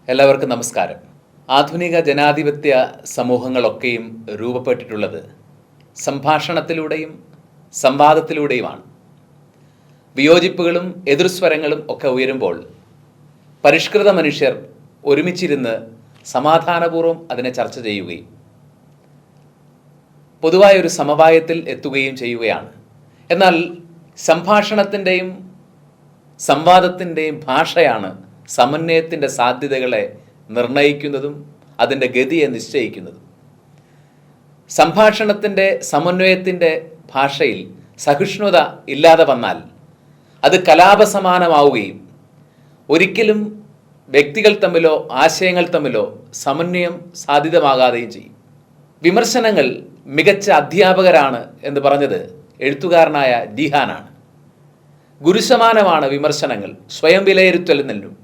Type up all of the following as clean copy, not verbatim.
എല്ലാവർക്കും നമസ്കാരം. ആധുനിക ജനാധിപത്യ സമൂഹങ്ങളൊക്കെയും രൂപപ്പെട്ടിട്ടുള്ളത് സംഭാഷണത്തിലൂടെയും സംവാദത്തിലൂടെയുമാണ്. വിയോജിപ്പുകളും എതിർസ്വരങ്ങളും ഒക്കെ ഉയരുമ്പോൾ പരിഷ്കൃത മനുഷ്യർ ഒരുമിച്ചിരുന്ന് സമാധാനപൂർവ്വം അതിനെ ചർച്ച ചെയ്യുകയും പൊതുവായൊരു സമവായത്തിൽ എത്തുകയും ചെയ്യുകയാണ്. എന്നാൽ സംഭാഷണത്തിൻ്റെയും സംവാദത്തിൻ്റെയും ഭാഷയാണ് സമന്വയത്തിൻ്റെ സാധ്യതകളെ നിർണയിക്കുന്നതും അതിൻ്റെ ഗതിയെ നിശ്ചയിക്കുന്നതും. സംഭാഷണത്തിൻ്റെ സമന്വയത്തിൻ്റെ ഭാഷയിൽ സഹിഷ്ണുത ഇല്ലാതെ വന്നാൽ അത് കലാപസമാനമാവുകയും ഒരിക്കലും വ്യക്തികൾ തമ്മിലോ ആശയങ്ങൾ തമ്മിലോ സമന്വയം സാധ്യതമാകാതെയും ചെയ്യും. വിമർശനങ്ങൾ മികച്ച അധ്യാപകരാണ് എന്ന് പറഞ്ഞത് എഴുത്തുകാരനായ ഡിഹാനാണ്. ഗുരുസമാനമാണ് വിമർശനങ്ങൾ. സ്വയം വിലയിരുത്തലിനും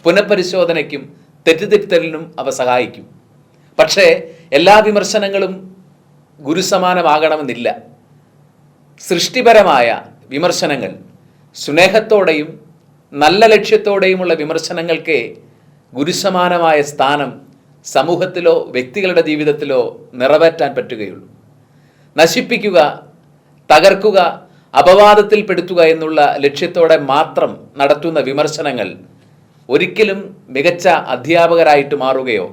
പുനഃപരിശോധനയ്ക്കും തെറ്റുതിരുത്തലിനും അവ സഹായിക്കും. പക്ഷേ എല്ലാ വിമർശനങ്ങളും ഗുരുസമാനമാകണമെന്നില്ല. സൃഷ്ടിപരമായ വിമർശനങ്ങൾ, സ്നേഹത്തോടെയും നല്ല ലക്ഷ്യത്തോടെയുമുള്ള വിമർശനങ്ങൾക്ക് ഗുരുസമാനമായ സ്ഥാനം സമൂഹത്തിലോ വ്യക്തികളുടെ ജീവിതത്തിലോ നിറവേറ്റാൻ പറ്റുകയുള്ളൂ. നശിപ്പിക്കുക, തകർക്കുക, അപവാദത്തിൽപ്പെടുത്തുക എന്നുള്ള ലക്ഷ്യത്തോടെ മാത്രം നടത്തുന്ന വിമർശനങ്ങൾ ഒരിക്കലും മികച്ച അധ്യാപകരായിട്ട് മാറുകയോ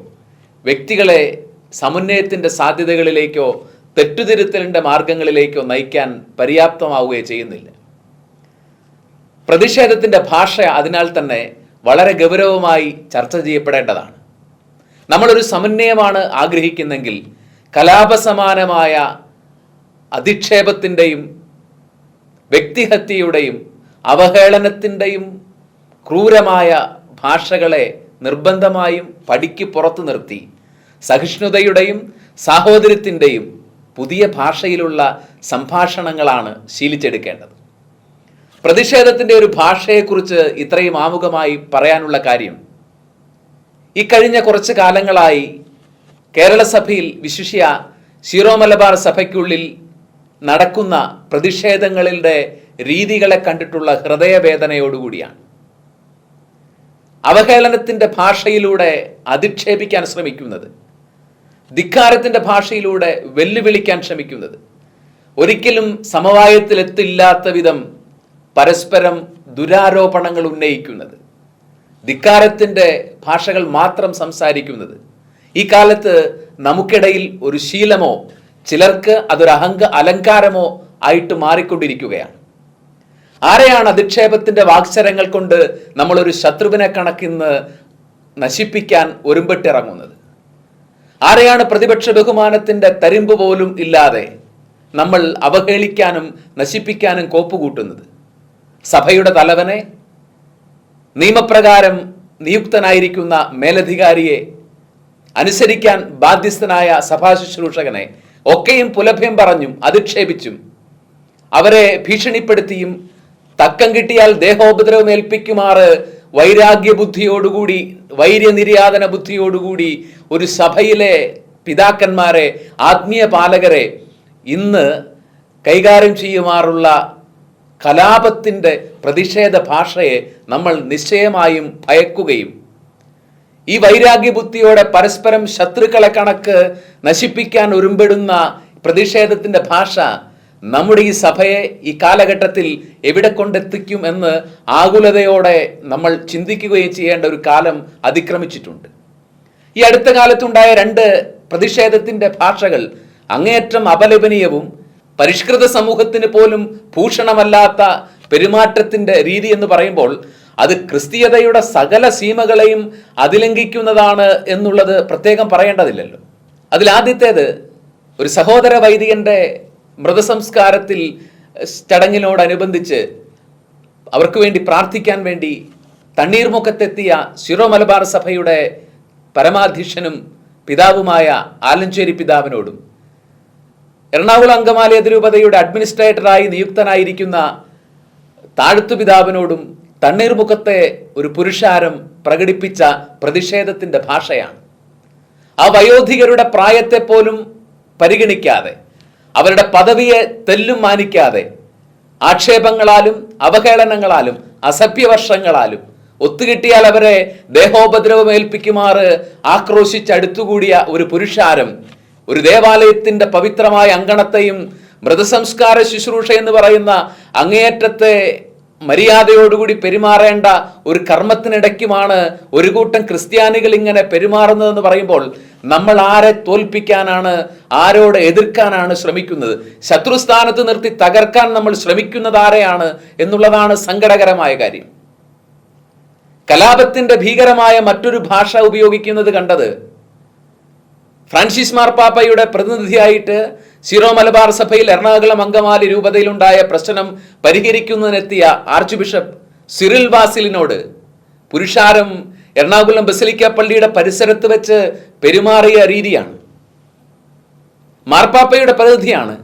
വ്യക്തികളെ സമന്വയത്തിൻ്റെ സാധ്യതകളിലേക്കോ തെറ്റുതിരുത്തലിൻ്റെ മാർഗങ്ങളിലേക്കോ നയിക്കാൻ പര്യാപ്തമാവുകയോ ചെയ്യുന്നില്ല. പ്രതിഷേധത്തിൻ്റെ ഭാഷ അതിനാൽ തന്നെ വളരെ ഗൗരവമായി ചർച്ച ചെയ്യപ്പെടേണ്ടതാണ്. നമ്മളൊരു സമന്വയമാണ് ആഗ്രഹിക്കുന്നെങ്കിൽ കലാപസമാനമായ അധിക്ഷേപത്തിൻ്റെയും വ്യക്തിഹത്യയുടെയും അവഹേളനത്തിൻ്റെയും ക്രൂരമായ ഭാഷകളെ നിർബന്ധമായും പടിക്ക് പുറത്തു നിർത്തി സഹിഷ്ണുതയുടെയും സാഹോദര്യത്തിൻ്റെയും പുതിയ ഭാഷയിലുള്ള സംഭാഷണങ്ങളാണ് ശീലിച്ചെടുക്കേണ്ടത്. പ്രതിഷേധത്തിൻ്റെ ഒരു ഭാഷയെക്കുറിച്ച് ഇത്രയും ആമുഖമായി പറയാനുള്ള കാര്യം, ഈ കഴിഞ്ഞ കുറച്ച് കാലങ്ങളായി കേരള സഭയിൽ വിശിഷ്യ സീറോ മലബാർ സഭയ്ക്കുള്ളിൽ നടക്കുന്ന പ്രതിഷേധങ്ങളുടെ രീതികളെ കണ്ടിട്ടുള്ള ഹൃദയവേദനയോടുകൂടിയാണ്. അവഹേളനത്തിൻ്റെ ഭാഷയിലൂടെ അധിക്ഷേപിക്കാൻ ശ്രമിക്കുന്നത്, ധിക്കാരത്തിൻ്റെ ഭാഷയിലൂടെ വെല്ലുവിളിക്കാൻ ശ്രമിക്കുന്നത്, ഒരിക്കലും സമവായത്തിലെത്തില്ലാത്ത വിധം പരസ്പരം ദുരാരോപണങ്ങൾ ഉന്നയിക്കുന്നത്, ധിക്കാരത്തിൻ്റെ ഭാഷകൾ മാത്രം സംസാരിക്കുന്നത് ഈ കാലത്ത് നമുക്കിടയിൽ ഒരു ശീലമോ ചിലർക്ക് അതൊരു അലങ്കാരമോ ആയിട്ട് മാറിക്കൊണ്ടിരിക്കുകയാണ്. ആരെയാണ് അധിക്ഷേപത്തിൻ്റെ വാക്ചരങ്ങൾ കൊണ്ട് നമ്മളൊരു ശത്രുവിനെ കണക്കിന്ന് നശിപ്പിക്കാൻ ഒരുമ്പെട്ടിറങ്ങുന്നത്? ആരെയാണ് പ്രതിപക്ഷ ബഹുമാനത്തിൻ്റെ തരിമ്പ് പോലും ഇല്ലാതെ നമ്മൾ അവഹേളിക്കാനും നശിപ്പിക്കാനും കോപ്പുകൂട്ടുന്നത്? സഭയുടെ തലവനെ, നിയമപ്രകാരം നിയുക്തനായിരിക്കുന്ന മേലധികാരിയെ, അനുസരിക്കാൻ ബാധ്യസ്ഥനായ സഭാ ശുശ്രൂഷകനെ ഒക്കെയും പുലഭ്യം പറഞ്ഞും അധിക്ഷേപിച്ചും അവരെ ഭീഷണിപ്പെടുത്തിയും തക്കം കിട്ടിയാൽ ദേഹോപദ്രവം ഏൽപ്പിക്കുമാറ് വൈരാഗ്യബുദ്ധിയോടുകൂടി, വൈര്യനിര്യാതന ബുദ്ധിയോടുകൂടി ഒരു സഭയിലെ പിതാക്കന്മാരെ, ആത്മീയ പാലകരെ ഇന്ന് കൈകാര്യം ചെയ്യുമാറുള്ള കലാപത്തിൻ്റെ പ്രതിഷേധ ഭാഷയെ നമ്മൾ നിശ്ചയമായും ഭയക്കുകയും ഈ വൈരാഗ്യബുദ്ധിയോടെ പരസ്പരം ശത്രുക്കളെ കണക്ക് നശിപ്പിക്കാൻ ഒരുമ്പെടുന്ന പ്രതിഷേധത്തിൻ്റെ ഭാഷ നമ്മുടെ ഈ സഭയെ ഈ കാലഘട്ടത്തിൽ എവിടെ കൊണ്ടെത്തിക്കും എന്ന് ആകുലതയോടെ നമ്മൾ ചിന്തിക്കുകയും ചെയ്യേണ്ട ഒരു കാലം അതിക്രമിച്ചിട്ടുണ്ട്. ഈ അടുത്ത കാലത്തുണ്ടായ രണ്ട് പ്രതിഷേധത്തിൻ്റെ ഭാഷകൾ അങ്ങേയറ്റം അപലപനീയവും പരിഷ്കൃത സമൂഹത്തിന് പോലും ഭൂഷണമല്ലാത്ത പെരുമാറ്റത്തിൻ്റെ രീതി എന്ന് പറയുമ്പോൾ അത് ക്രിസ്തീയതയുടെ സകല സീമകളെയും അതിലംഘിക്കുന്നതാണ് എന്നുള്ളത് പ്രത്യേകം പറയേണ്ടതില്ലല്ലോ. അതിലാദ്യത്തേത്, ഒരു സഹോദര വൈദികന്റെ മൃതസംസ്കാരത്തിൽ ചടങ്ങിനോടനുബന്ധിച്ച് അവർക്ക് വേണ്ടി പ്രാർത്ഥിക്കാൻ വേണ്ടി തണ്ണീർമുഖത്തെത്തിയ സീറോ മലബാർ സഭയുടെ പരമാധ്യക്ഷനും പിതാവുമായ ആലഞ്ചേരി പിതാവിനോടും എറണാകുളം അങ്കമാലി അതിരൂപതയുടെ അഡ്മിനിസ്ട്രേറ്ററായി നിയുക്തനായിരിക്കുന്ന താഴത്തു പിതാവിനോടും തണ്ണീർമുഖത്തെ ഒരു പുരുഷാരം പ്രകടിപ്പിച്ച പ്രതിഷേധത്തിൻ്റെ ഭാഷയാണ്. ആ വയോധികരുടെ പ്രായത്തെ പോലും പരിഗണിക്കാതെ, അവരുടെ പദവിയെ തെല്ലും മാനിക്കാതെ, ആക്ഷേപങ്ങളാലും അവഹേളനങ്ങളാലും അസഭ്യവർഷങ്ങളാലും ഒത്തുകിട്ടിയാൽ അവരെ ദേഹോപദ്രവം ഏൽപ്പിക്കുമാറ് ആക്രോശിച്ചടുത്തുകൂടിയ ഒരു പുരുഷാരം ഒരു ദേവാലയത്തിന്റെ പവിത്രമായ അങ്കണത്തെയും മൃതസംസ്കാര ശുശ്രൂഷ എന്ന് പറയുന്ന അങ്ങേയറ്റത്തെ മര്യാദയോടുകൂടി പെരുമാറേണ്ട ഒരു കർമ്മത്തിനിടയ്ക്കുമാണ് ഒരു കൂട്ടം ക്രിസ്ത്യാനികൾ ഇങ്ങനെ പെരുമാറുന്നതെന്ന് പറയുമ്പോൾ നമ്മൾ ആരെ തോൽപ്പിക്കാനാണ്, ആരോട് എതിർക്കാനാണ് ശ്രമിക്കുന്നത്? ശത്രുസ്ഥാനത്ത് നിർത്തി തകർക്കാൻ നമ്മൾ ശ്രമിക്കുന്നത് ആരെയാണ് എന്നുള്ളതാണ് സങ്കടകരമായ കാര്യം. കലാപത്തിന്റെ ഭീകരമായ മറ്റൊരു ഭാഷ ഉപയോഗിക്കുന്നത് കണ്ടത് ഫ്രാൻസിസ് മാർപ്പാപ്പയുടെ പ്രതിനിധിയായിട്ട് സീറോ മലബാർ സഭയിൽ എറണാകുളം അങ്കമാലി രൂപതയിലുണ്ടായ പ്രശ്നം പരിഹരിക്കുന്നതിനെത്തിയ ആർച്ച് ബിഷപ്പ് സിറിൽ വാസിലിനോട് പുരുഷാരം എറണാകുളം ബസിലിക്ക പള്ളിയുടെ പരിസരത്ത് വെച്ച് പെരുമാറിയ രീതിയാണ്. മാർപ്പാപ്പയുടെ പ്രതിനിധിയാണ്,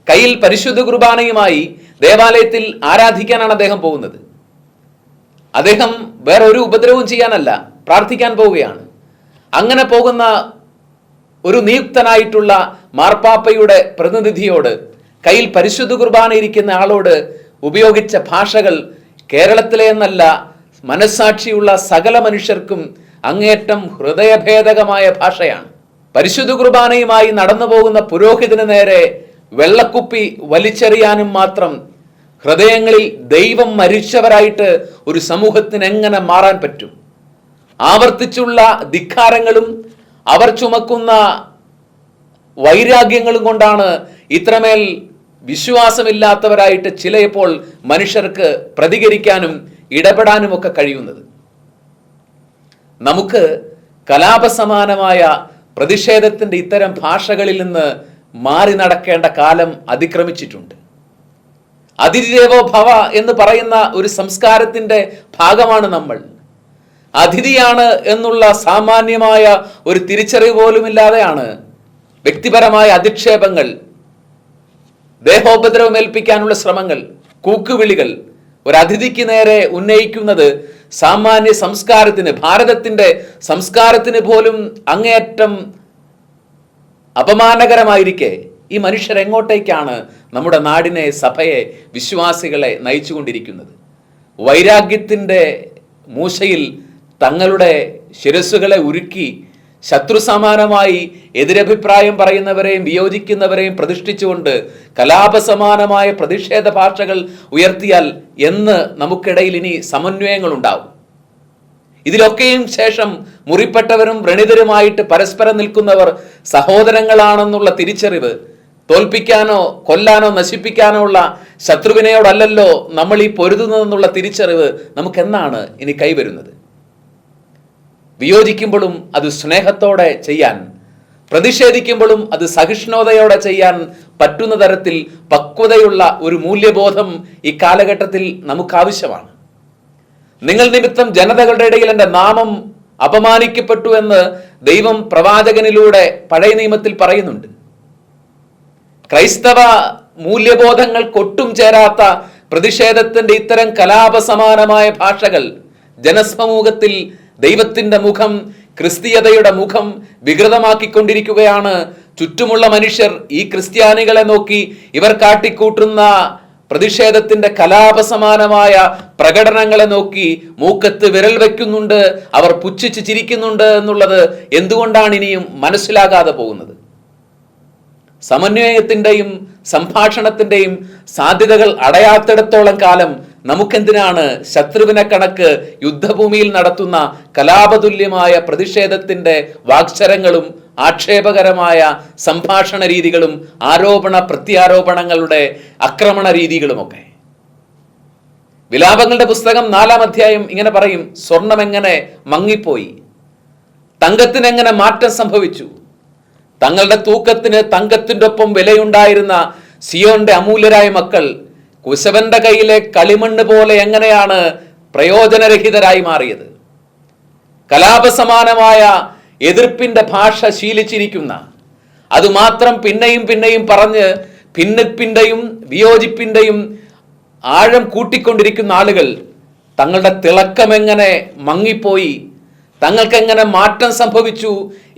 കയ്യിൽ പരിശുദ്ധ കുർബാനയുമായി ദേവാലയത്തിൽ ആരാധിക്കാനാണ് അദ്ദേഹം പോകുന്നത്. അദ്ദേഹം വേറെ ഒരു ഉപദ്രവവും ചെയ്യാനല്ല, പ്രാർത്ഥിക്കാൻ പോവുകയാണ്. അങ്ങനെ പോകുന്ന ഒരു നിയുക്തനായിട്ടുള്ള മാർപ്പാപ്പയുടെ പ്രതിനിധിയോട്, കയ്യിൽ പരിശുദ്ധ കുർബാന ഇരിക്കുന്ന ആളോട് ഉപയോഗിച്ച ഭാഷകൾ കേരളത്തിലെ എന്നല്ല, മനസ്സാക്ഷിയുള്ള സകല മനുഷ്യർക്കും അങ്ങേറ്റം ഹൃദയഭേദകമായ ഭാഷയാണ്. പരിശുദ്ധ കുർബാനയുമായി നടന്നു പോകുന്ന പുരോഹിതന് നേരെ വെള്ളക്കുപ്പി വലിച്ചെറിയാനും മാത്രം ഹൃദയങ്ങളിൽ ദൈവം മരിച്ചവരായിട്ട് ഒരു സമൂഹത്തിന് എങ്ങനെ മാറാൻ പറ്റും? ആവർത്തിച്ചുള്ള ധിക്കാരങ്ങളും അവർ ചുമക്കുന്ന വൈരാഗ്യങ്ങളും കൊണ്ടാണ് ഇത്രമേൽ വിശ്വാസമില്ലാത്തവരായിട്ട് ചിലപ്പോൾ മനുഷ്യർക്ക് പ്രതികരിക്കാനും ഇടപെടാനും ഒക്കെ കഴിയുന്നത്. നമുക്ക് കലാപസമാനമായ പ്രതിഷേധത്തിന്റെ ഇത്തരം ഭാഷകളിൽ നിന്ന് മാറി നടക്കേണ്ട കാലം അതിക്രമിച്ചിട്ടുണ്ട്. അതിഥിദേവോ ഭവ എന്ന് പറയുന്ന ഒരു സംസ്കാരത്തിന്റെ ഭാഗമാണ് നമ്മൾ. അതിഥിയാണ് എന്നുള്ള സാമാന്യമായ ഒരു തിരിച്ചറിവ് പോലുമില്ലാതെയാണ് വ്യക്തിപരമായ അധിക്ഷേപങ്ങൾ, ദേഹോപദ്രവം ഏൽപ്പിക്കാനുള്ള ശ്രമങ്ങൾ, കൂക്കുവിളികൾ ഒരു അതിഥിക്ക് നേരെ ഉന്നയിക്കുന്നത് സാമാന്യ സംസ്കാരത്തിന്, ഭാരതത്തിന്റെ സംസ്കാരത്തിന് പോലും അങ്ങേയറ്റം അപമാനകരമായിരിക്കെ ഈ മനുഷ്യർ എങ്ങോട്ടേക്കാണ് നമ്മുടെ നാടിനെ, സഭയെ, വിശ്വാസികളെ നയിച്ചുകൊണ്ടിരിക്കുന്നത്? വൈരാഗ്യത്തിന്റെ മൂശയിൽ തങ്ങളുടെ ശിരസ്സുകളെ ഉരുക്കി ശത്രുസമാനമായി എതിരഭിപ്രായം പറയുന്നവരെയും വിയോജിക്കുന്നവരെയും പ്രതിഷ്ഠിച്ചുകൊണ്ട് കലാപസമാനമായ പ്രതിഷേധ ഭാഷകൾ ഉയർത്തിയാൽ എന്ന് നമുക്കിടയിൽ ഇനി സമന്വയങ്ങൾ ഉണ്ടാവും. ഇതിലൊക്കെയും ശേഷം മുറിപ്പെട്ടവരും വ്രണിതരുമായിട്ട് പരസ്പരം നിൽക്കുന്നവർ സഹോദരങ്ങളാണെന്നുള്ള തിരിച്ചറിവ്, തോൽപ്പിക്കാനോ കൊല്ലാനോ നശിപ്പിക്കാനോ ഉള്ള ശത്രുവിനെയോടല്ലല്ലോ നമ്മൾ ഈ പൊരുതുന്നതെന്നുള്ള തിരിച്ചറിവ് നമുക്കെന്നാണ് ഇനി കൈവരുന്നത്? വിയോജിക്കുമ്പോഴും അത് സ്നേഹത്തോടെ ചെയ്യാൻ, പ്രതിഷേധിക്കുമ്പോഴും അത് സഹിഷ്ണുതയോടെ ചെയ്യാൻ പറ്റുന്ന തരത്തിൽ പക്വതയുള്ള ഒരു മൂല്യബോധം ഈ കാലഘട്ടത്തിൽ നമുക്ക് ആവശ്യമാണ്. നിങ്ങൾ നിമിത്തം ജനതകളുടെ ഇടയിൽ എൻ്റെ നാമം അപമാനിക്കപ്പെട്ടു എന്ന് ദൈവം പ്രവാചകനിലൂടെ പഴയ നിയമത്തിൽ പറയുന്നുണ്ട്. ക്രൈസ്തവ മൂല്യബോധങ്ങൾക്കൊട്ടും ചേരാത്ത പ്രതിഷേധത്തിന്റെ ഇത്തരം കലാപസമാനമായ ഭാഷകൾ ജനസമൂഹത്തിൽ ദൈവത്തിന്റെ മുഖം, ക്രിസ്തീയതയുടെ മുഖം വികൃതമാക്കിക്കൊണ്ടിരിക്കുകയാണ്. ചുറ്റുമുള്ള മനുഷ്യർ ഈ ക്രിസ്ത്യാനികളെ നോക്കി ഇവർ കാട്ടിക്കൂട്ടുന്ന പ്രതിഷേധത്തിന്റെ കലാപസമാനമായ പ്രകടനങ്ങളെ നോക്കി മൂക്കത്ത് വിരൽ വയ്ക്കുന്നുണ്ട്, അവർ പുച്ഛിച്ച് ചിരിക്കുന്നുണ്ട് എന്നുള്ളത് എന്തുകൊണ്ടാണ് ഇനിയും മനസ്സിലാകാതെ പോകുന്നത്? സമന്വയത്തിന്റെയും സംഭാഷണത്തിന്റെയും സാധ്യതകൾ അടയാത്തിടത്തോളം കാലം നമുക്കെന്തിനാണ് ശത്രുവിനെ കണക്ക് യുദ്ധഭൂമിയിൽ നടത്തുന്ന കലാപതുല്യമായ പ്രതിഷേധത്തിന്റെ വാക്ചരങ്ങളും ആക്ഷേപകരമായ സംഭാഷണ രീതികളും ആരോപണ പ്രത്യാരോപണങ്ങളുടെ ആക്രമണ രീതികളുമൊക്കെ? വിലാപങ്ങളുടെ പുസ്തകം 4-ാം അധ്യായം ഇങ്ങനെ പറയും: സ്വർണം എങ്ങനെ മങ്ങിപ്പോയി, തങ്കത്തിന് എങ്ങനെ മാറ്റം സംഭവിച്ചു, തങ്ങളുടെ തൂക്കത്തിന് തങ്കത്തിൻ്റെ ഒപ്പം വിലയുണ്ടായിരുന്ന സിയോന്റെ അമൂല്യരായ മക്കൾ കുശവന്റെ കയ്യിലെ കളിമണ്ണ് പോലെ എങ്ങനെയാണ് പ്രയോജനരഹിതരായി മാറിയത്? കലാപസമാനമായ എതിർപ്പിന്റെ ഭാഷ ശീലിച്ചിരിക്കുന്ന, അതുമാത്രം പിന്നെയും പിന്നെയും പറഞ്ഞ് ഭിന്നിപ്പിന്റെയും വിയോജിപ്പിന്റെയും ആഴം കൂട്ടിക്കൊണ്ടിരിക്കുന്ന ആളുകൾ തങ്ങളുടെ തിളക്കം എങ്ങനെ മങ്ങിപ്പോയി, തങ്ങൾക്ക് എങ്ങനെ മാറ്റം സംഭവിച്ചു,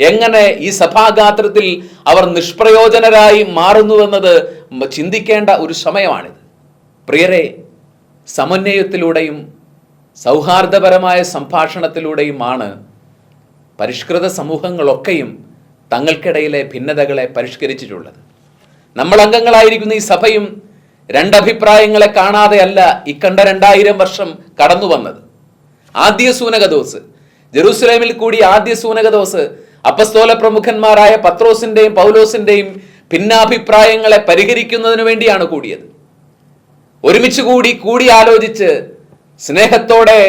എങ്ങനെ ഈ സഭാഗാത്രത്തിൽ അവർ നിഷ്പ്രയോജനരായി മാറുന്നുവെന്നത് ചിന്തിക്കേണ്ട ഒരു സമയമാണിത്. പ്രിയരെ, സമന്വയത്തിലൂടെയും സൗഹാർദ്ദപരമായ സംഭാഷണത്തിലൂടെയുമാണ് പരിഷ്കൃത സമൂഹങ്ങളൊക്കെയും തങ്ങൾക്കിടയിലെ ഭിന്നതകളെ പരിഷ്കരിച്ചിട്ടുള്ളത്. നമ്മൾ അംഗങ്ങളായിരിക്കുന്ന ഈ സഭയും രണ്ടഭിപ്രായങ്ങളെ കാണാതെയല്ല ഇക്കണ്ട 2000 വർഷം കടന്നു വന്നത്. ആദ്യ സൂനകദോസ്, ജെറൂസലേമിൽ കൂടി ആദ്യ സൂനകദോസ് അപ്പസ്തോല പ്രമുഖന്മാരായ പത്രോസിന്റെയും പൗലോസിന്റെയും ഭിന്നാഭിപ്രായങ്ങളെ പരിഹരിക്കുന്നതിന് വേണ്ടിയാണ് കൂടിയത്. ഒരുമിച്ച് കൂടി ആലോചിച്ച് സ്നേഹത്തോടെ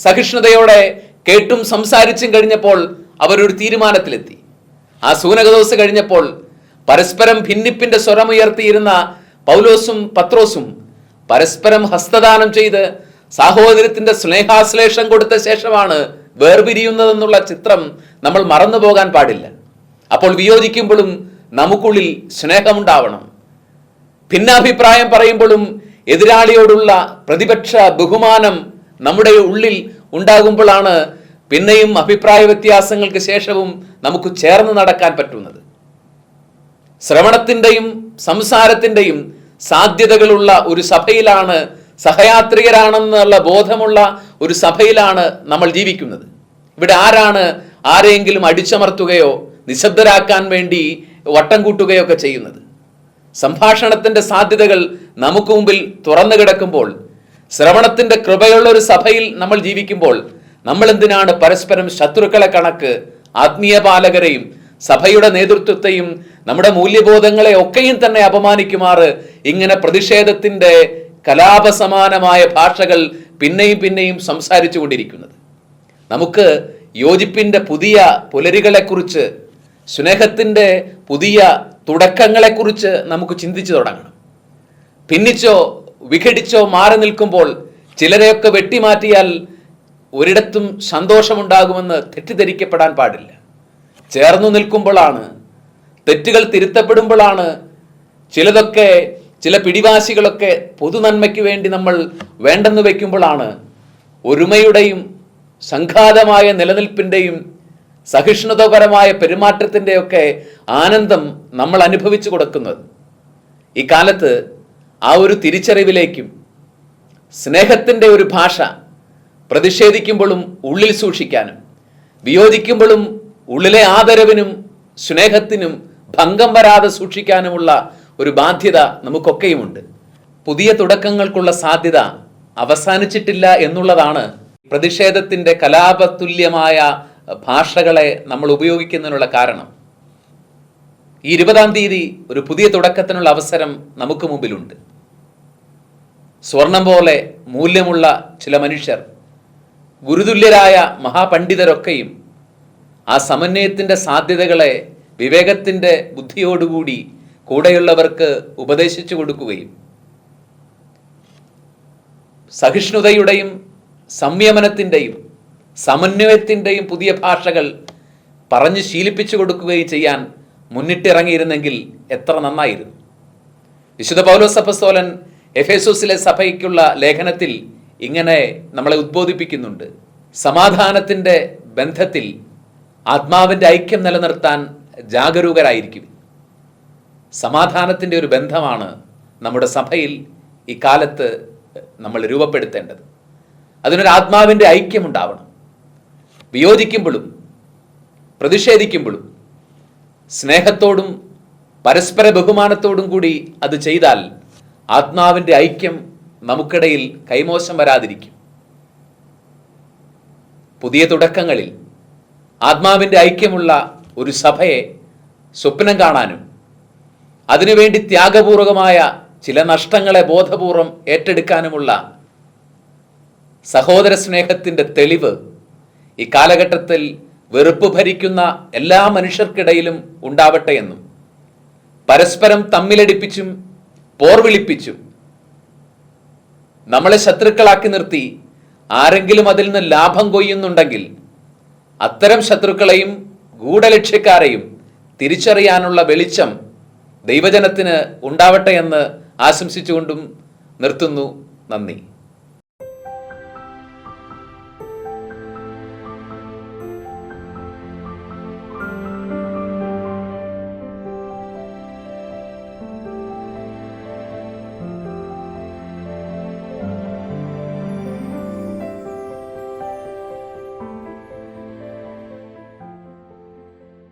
സഹിഷ്ണുതയോടെ കേട്ടും സംസാരിച്ചും കഴിഞ്ഞപ്പോൾ അവരൊരു തീരുമാനത്തിലെത്തി. ആ സൂനകദോസ് കഴിഞ്ഞപ്പോൾ പരസ്പരം ഭിന്നിപ്പിന്റെ സ്വരമുയർത്തിയിരുന്ന പൗലോസും പത്രോസും പരസ്പരം ഹസ്തദാനം ചെയ്ത് സാഹോദര്യത്തിന്റെ സ്നേഹാശ്ലേഷം കൊടുത്ത ശേഷമാണ് വേർപിരിയുന്നതെന്നുള്ള ചിത്രം നമ്മൾ മറന്നു പോകാൻ പാടില്ല. അപ്പോൾ വിയോജിക്കുമ്പോഴും നമുക്കുള്ളിൽ സ്നേഹമുണ്ടാവണം. ഭിന്നാഭിപ്രായം പറയുമ്പോഴും എതിരാളിയോടുള്ള പ്രതിപക്ഷ ബഹുമാനം നമ്മുടെ ഉള്ളിൽ ഉണ്ടാകുമ്പോഴാണ് പിന്നെയും അഭിപ്രായ വ്യത്യാസങ്ങൾക്ക് ശേഷവും നമുക്ക് ചേർന്ന് നടക്കാൻ പറ്റുന്നത്. ശ്രവണത്തിൻ്റെയും സംസാരത്തിൻ്റെയും സാധ്യതകളുള്ള ഒരു സഭയിലാണ്, സഹയാത്രികരാണെന്നുള്ള ബോധമുള്ള ഒരു സഭയിലാണ് നമ്മൾ ജീവിക്കുന്നത്. ഇവിടെ ആരാണ് ആരെയെങ്കിലും അടിച്ചമർത്തുകയോ നിശബ്ദരാക്കാൻ വേണ്ടി വട്ടം കൂട്ടുകയോ ഒക്കെ ചെയ്യുന്നത്? സംഭാഷണത്തിന്റെ സാധ്യതകൾ നമുക്ക് മുമ്പിൽ തുറന്നു കിടക്കുമ്പോൾ, ശ്രവണത്തിന്റെ കൃപയുള്ള ഒരു സഭയിൽ നമ്മൾ ജീവിക്കുമ്പോൾ നമ്മൾ എന്തിനാണ് പരസ്പരം ശത്രുക്കളെ കണക്ക് ആത്മീയ പാലകരെയും സഭയുടെ നേതൃത്വത്തെയും നമ്മുടെ മൂല്യബോധങ്ങളെ ഒക്കെയും തന്നെ അപമാനിക്കുമാറ് ഇങ്ങനെ പ്രതിഷേധത്തിന്റെ കലാപസമാനമായ ഭാഷകൾ പിന്നെയും സംസാരിച്ചു കൊണ്ടിരിക്കുന്നത്? നമുക്ക് യോജിപ്പിന്റെ പുതിയ പുലരികളെക്കുറിച്ച്, സ്നേഹത്തിന്റെ പുതിയ തുടക്കങ്ങളെക്കുറിച്ച് നമുക്ക് ചിന്തിച്ചു തുടങ്ങണം. ഭിന്നിച്ചോ വിഘടിച്ചോ മാറി നിൽക്കുമ്പോൾ ചിലരെയൊക്കെ വെട്ടിമാറ്റിയാൽ ഒരിടത്തും സന്തോഷമുണ്ടാകുമെന്ന് തെറ്റിദ്ധരിക്കപ്പെടാൻ പാടില്ല. ചേർന്നു നിൽക്കുമ്പോഴാണ്, തെറ്റുകൾ തിരുത്തപ്പെടുമ്പോഴാണ്, ചില പിടിവാശികളൊക്കെ പൊതുനന്മയ്ക്ക് വേണ്ടി നമ്മൾ വേണ്ടെന്ന് വയ്ക്കുമ്പോഴാണ് ഒരുമയുടെയും സംഘാതമായ നിലനിൽപ്പിൻ്റെയും സഹിഷ്ണുതാപരമായ പെരുമാറ്റത്തിൻ്റെയൊക്കെ ആനന്ദം നമ്മൾ അനുഭവിച്ചു കൊടുക്കുന്നത്. ഈ കാലത്ത് ആ ഒരു തിരിച്ചറിവിലേക്കും സ്നേഹത്തിൻ്റെ ഒരു ഭാഷ പ്രതിഷേധിക്കുമ്പോഴും ഉള്ളിൽ സൂക്ഷിക്കാനും വിയോജിക്കുമ്പോഴും ഉള്ളിലെ ആദരവിനും സ്നേഹത്തിനും ഭംഗം വരാതെ സൂക്ഷിക്കാനുമുള്ള ഒരു ബാധ്യത നമുക്കൊക്കെയുമുണ്ട്. പുതിയ തുടക്കങ്ങൾക്കുള്ള സാധ്യത അവസാനിച്ചിട്ടില്ല എന്നുള്ളതാണ് പ്രതിഷേധത്തിൻ്റെ കലാപതുല്യമായ ഭാഷകളെ നമ്മൾ ഉപയോഗിക്കുന്നതിനുള്ള കാരണം. ഈ 20-ാം തീയതി ഒരു പുതിയ തുടക്കത്തിനുള്ള അവസരം നമുക്ക് മുമ്പിലുണ്ട്. സ്വർണം പോലെ മൂല്യമുള്ള ചില മനുഷ്യർ, ഗുരുതുല്യരായ മഹാപണ്ഡിതരൊക്കെയും ആ സമന്വയത്തിൻ്റെ സാധ്യതകളെ വിവേകത്തിൻ്റെ ബുദ്ധിയോടുകൂടി കൂടെയുള്ളവർക്ക് ഉപദേശിച്ചു കൊടുക്കുകയും സഹിഷ്ണുതയുടെയും സംയമനത്തിൻ്റെയും സമന്വയത്തിൻ്റെയും പുതിയ ഭാഷകൾ പറഞ്ഞ് ശീലിപ്പിച്ചു കൊടുക്കുകയും ചെയ്യാൻ മുന്നിട്ടിറങ്ങിയിരുന്നെങ്കിൽ എത്ര നന്നായിരുന്നു. വിശുദ്ധ പൗലോസ് അപ്പോസ്തലൻ എഫേസോസിലെ സഭയ്ക്കുള്ള ലേഖനത്തിൽ ഇങ്ങനെ നമ്മളെ ഉദ്ബോധിപ്പിക്കുന്നുണ്ട്. സമാധാനത്തിൻ്റെ ബന്ധത്തിൽ ആത്മാവിൻ്റെ ഐക്യം നിലനിർത്താൻ ജാഗരൂകരായിരിക്കും. സമാധാനത്തിൻ്റെ ഒരു ബന്ധമാണ് നമ്മുടെ സഭയിൽ ഇക്കാലത്ത് നമ്മൾ രൂപപ്പെടുത്തേണ്ടത്. അതിനൊരു ആത്മാവിൻ്റെ ഐക്യമുണ്ടാവണം. വിയോജിക്കുമ്പോഴും പ്രതിഷേധിക്കുമ്പോഴും സ്നേഹത്തോടും പരസ്പര ബഹുമാനത്തോടും കൂടി അത് ചെയ്താൽ ആത്മാവിൻ്റെ ഐക്യം നമുക്കിടയിൽ കൈമോശം വരാതിരിക്കും. പുതിയ തുടക്കങ്ങളിൽ ആത്മാവിൻ്റെ ഐക്യമുള്ള ഒരു സഭയെ സ്വപ്നം കാണാനും അതിനുവേണ്ടി ത്യാഗപൂർവകമായ ചില നഷ്ടങ്ങളെ ബോധപൂർവം ഏറ്റെടുക്കാനുമുള്ള സഹോദര സ്നേഹത്തിൻ്റെ തെളിവ് ഈ കാലഘട്ടത്തിൽ വെറുപ്പ് ഭരിക്കുന്ന എല്ലാ മനുഷ്യർക്കിടയിലും ഉണ്ടാവട്ടെ എന്നും, പരസ്പരം തമ്മിലടിപ്പിച്ചും പോർവിളിപ്പിച്ചും നമ്മളെ ശത്രുക്കളാക്കി നിർത്തി ആരെങ്കിലും അതിൽ നിന്ന് ലാഭം കൊയ്യുന്നുണ്ടെങ്കിൽ അത്തരം ശത്രുക്കളെയും ഗൂഢലക്ഷ്യക്കാരെയും തിരിച്ചറിയാനുള്ള വെളിച്ചം ദൈവജനത്തിന് ഉണ്ടാവട്ടെ എന്ന് ആശംസിച്ചുകൊണ്ടും നിർത്തുന്നു. നന്ദി.